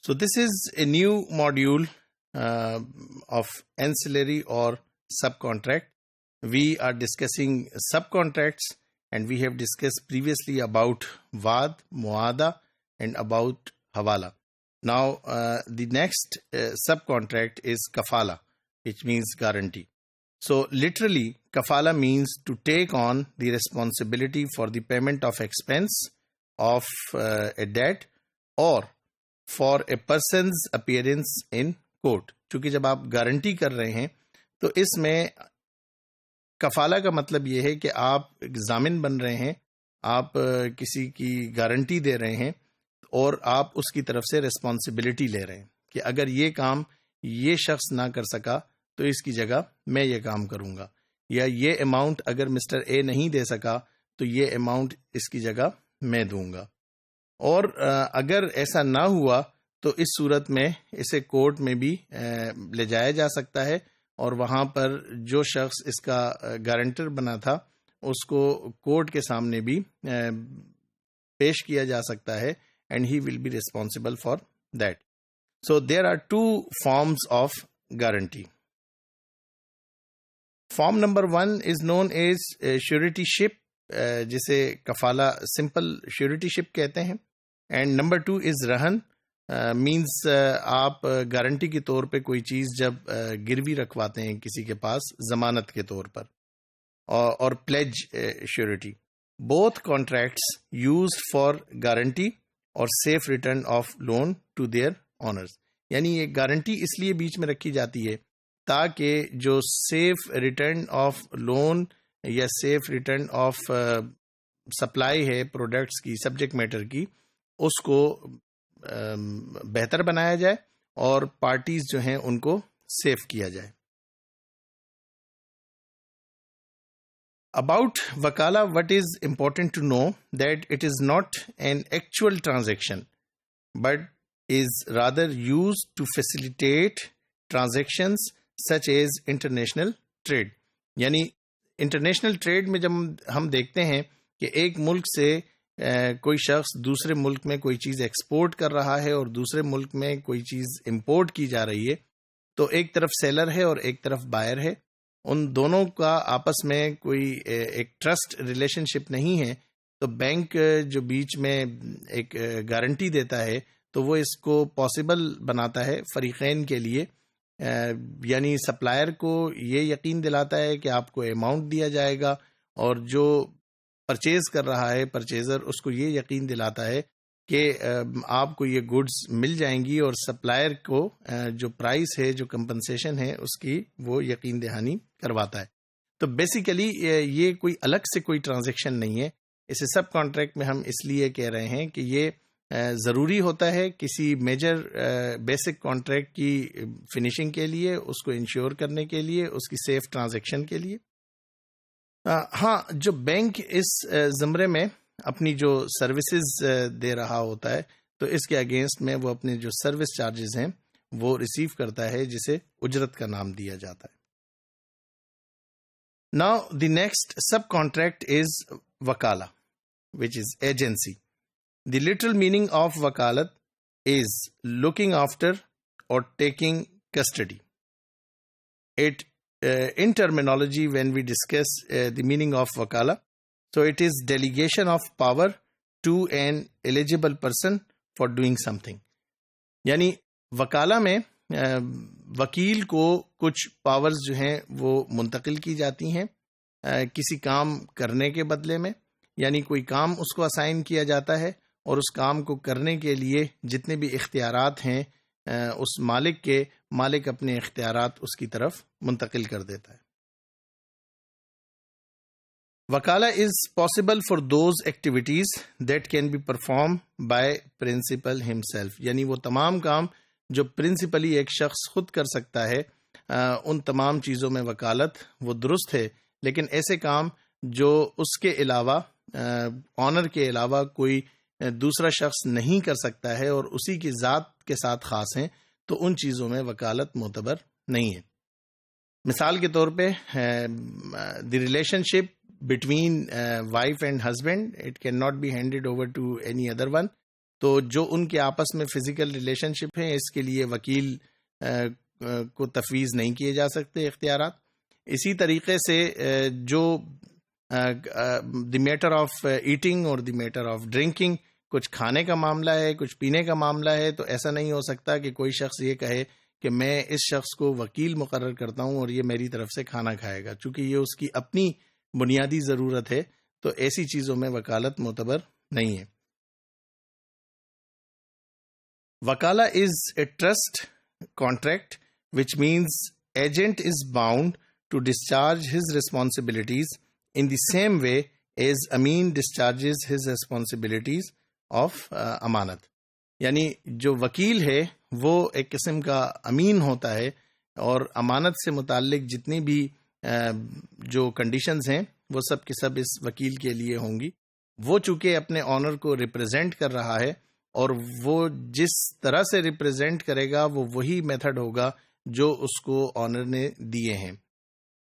So this is a new module of ancillary or subcontract. We are discussing subcontracts, and we have discussed previously about Wad, Muada, and about Hawala. Now the next subcontract is Kafala, which means guarantee. So literally, Kafala means to take on the responsibility for the payment of expense of a debt or for a person's appearance in court. چونکہ جب آپ guarantee کر رہے ہیں تو اس میں کفالہ کا مطلب یہ ہے کہ آپ ضامن بن رہے ہیں، آپ کسی کی گارنٹی دے رہے ہیں اور آپ اس کی طرف سے ریسپانسبلٹی لے رہے ہیں کہ اگر یہ کام یہ شخص نہ کر سکا تو اس کی جگہ میں یہ کام کروں گا، یا یہ اماؤنٹ اگر مسٹر اے نہیں دے سکا تو یہ اماؤنٹ اس کی جگہ میں دوں گا. اور اگر ایسا نہ ہوا تو اس صورت میں اسے کورٹ میں بھی لے جایا جا سکتا ہے، اور وہاں پر جو شخص اس کا گارنٹر بنا تھا اس کو کورٹ کے سامنے بھی پیش کیا جا سکتا ہے، and he will be responsible for that. So there are two forms of guarantee. Form number 1 is known as suretyship, جسے کفالہ سمپل شیورٹی شپ کہتے ہیں. اینڈ نمبر 2 از رہن، مینس آپ گارنٹی کے طور پہ کوئی چیز جب گروی رکھواتے ہیں کسی کے پاس ضمانت کے طور پر، اور pledge surety. Both contracts used for guarantee اور safe return of loan to their owners. یعنی یہ گارنٹی اس لیے بیچ میں رکھی جاتی ہے تاکہ جو سیف ریٹرن آف لون یا سیف ریٹرن آف سپلائی ہے پروڈکٹس کی، سبجیکٹ میٹر کی، اس کو بہتر بنایا جائے اور پارٹیز جو ہیں ان کو سیف کیا جائے. About Wakala, what is important to know that it is not an actual transaction but is rather used to facilitate transactions such as international trade. یعنی انٹرنیشنل ٹریڈ میں جب ہم دیکھتے ہیں کہ ایک ملک سے کوئی شخص دوسرے ملک میں کوئی چیز ایکسپورٹ کر رہا ہے اور دوسرے ملک میں کوئی چیز امپورٹ کی جا رہی ہے، تو ایک طرف سیلر ہے اور ایک طرف بائر ہے، ان دونوں کا آپس میں کوئی ایک ٹرسٹ ریلیشن شپ نہیں ہے. تو بینک جو بیچ میں ایک گارنٹی دیتا ہے تو وہ اس کو پاسبل بناتا ہے فریقین کے لیے. یعنی سپلائر کو یہ یقین دلاتا ہے کہ آپ کو اماؤنٹ دیا جائے گا، اور جو پرچیز کر رہا ہے پرچیزر اس کو یہ یقین دلاتا ہے کہ آپ کو یہ گڈز مل جائیں گی، اور سپلائر کو جو پرائس ہے، جو کمپنسیشن ہے، اس کی وہ یقین دہانی کرواتا ہے. تو بیسیکلی یہ کوئی الگ سے کوئی ٹرانزیکشن نہیں ہے. اسے سب کانٹریکٹ میں ہم اس لیے کہہ رہے ہیں کہ یہ ضروری ہوتا ہے کسی میجر بیسک کانٹریکٹ کی فنیشنگ کے لیے، اس کو انشور کرنے کے لیے، اس کی سیف ٹرانزیکشن کے لیے. ہاں، جو بینک اس زمرے میں اپنی جو سروسز دے رہا ہوتا ہے تو اس کے اگینسٹ میں وہ اپنے جو سروس چارجز ہیں وہ ریسیو کرتا ہے، جسے اجرت کا نام دیا جاتا ہے. Now the next subcontract is wakala, which is agency. The literal meaning of wakalat is looking after or taking custody. It in terminology, when we discuss the meaning of wakala, so it is delegation of power to an eligible person for doing something. یعنی وکالہ میں وکیل کو کچھ powers جو ہیں وہ منتقل کی جاتی ہیں کسی کام کرنے کے بدلے میں. یعنی کوئی کام اس کو اسائن کیا جاتا ہے، اور اس کام کو کرنے کے لیے جتنے بھی اختیارات ہیں اس مالک اپنے اختیارات اس کی طرف منتقل کر دیتا ہے. وکالہ is possible for those activities that can be performed by principal himself. یعنی وہ تمام کام جو پرنسپلی ایک شخص خود کر سکتا ہے، ان تمام چیزوں میں وکالت وہ درست ہے. لیکن ایسے کام جو اس کے علاوہ آنر کے علاوہ کوئی دوسرا شخص نہیں کر سکتا ہے اور اسی کی ذات کے ساتھ خاص ہیں، تو ان چیزوں میں وکالت معتبر نہیں ہے. مثال کے طور پہ the relationship between wife and husband, it can not be handed over to any other one. تو جو ان کے آپس میں فزیکل ریلیشن شپ ہیں اس کے لیے وکیل کو تفویض نہیں کیے جا سکتے اختیارات. اسی طریقے سے جو دی میٹر آف ایٹنگ اور دی میٹر آف ڈرنکنگ، کچھ کھانے کا معاملہ ہے، کچھ پینے کا معاملہ ہے، تو ایسا نہیں ہو سکتا کہ کوئی شخص یہ کہے کہ میں اس شخص کو وکیل مقرر کرتا ہوں اور یہ میری طرف سے کھانا کھائے گا، چونکہ یہ اس کی اپنی بنیادی ضرورت ہے. تو ایسی چیزوں میں وکالت معتبر نہیں ہے. وکالہ is a trust contract, which means agent is bound to discharge his responsibilities in the same way as Amin discharges his responsibilities of امانت. یعنی جو وکیل ہے وہ ایک قسم کا امین ہوتا ہے اور امانت سے متعلق جتنی بھی جو کنڈیشنز ہیں وہ سب کے سب اس وکیل کے لیے ہوں گی. وہ چونکہ اپنے آنر کو ریپرزینٹ کر رہا ہے اور وہ جس طرح سے ریپرزینٹ کرے گا وہ وہی میتھڈ ہوگا جو اس کو آنر نے دیے ہیں.